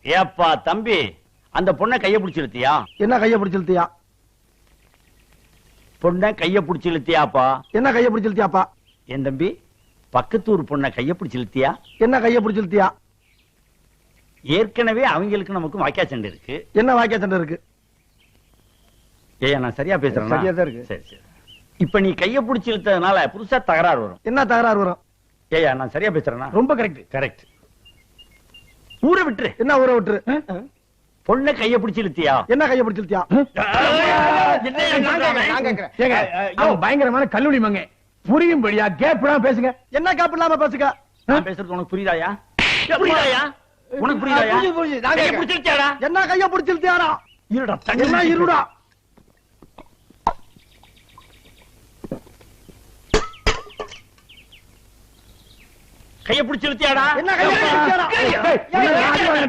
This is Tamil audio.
ஏப்பா தம்பி, அந்த பொண்ணை கைய பிடிச்சு இழுத்தியா? என்ன கைய பிடிச்சு இழுத்தியா? பொண்ணை கைய பிடிச்சு இழுத்தியாப்பா? என்ன கைய பிடிச்சு இழுத்தியாப்பா? என் தம்பி, பக்கத்தூர் பொண்ணை கைய பிடிச்சு இழுத்தியா? என்ன கைய பிடிச்சு இழுத்தியா? ஏற்கனவே அவங்களுக்கு நமக்கு வாக்கியா சண்டை இருக்கு. என்ன வாக்கியா சண்டை இருக்கு? ஏயா நான் சரியா பேசுறேன்? சரியா தான் இருக்கு. சரி சரி. இப்ப நீ கைய பிடிச்சு இழுத்ததுனால புதுசா தகராறு வரும். என்ன தகராறு வரும்? ஏயா நான் சரியா பேசுறேன்னா? ரொம்ப கரெக்ட். கரெக்ட். ஊரை விட்டுரு. என்ன ஊரை விட்டுரு? பொண்ணை கைய பிடிச்சு இழுத்தியா? என்ன கைய பிடிச்சு இழுத்தியா? பயங்கரமான கல்லூரி மங்க புரியும்படியா கேப்லாம் பேசுங்க. என்ன கேப் இல்லாம பேசுங்க. நான் பேசுறது உனக்கு புரியுதாயா? புரியுதாயா? உனக்கு புரியுதாயா? கைய பிடிச்சு இழுத்தியாடா? என்ன கைய பிடிச்சு இழுத்தியாடா? இருடா, என்ன இருடா? கைய பிடிச்சு இழுத்தியாடா? என்ன கைய பிடிச்சு இழுத்தியாடா?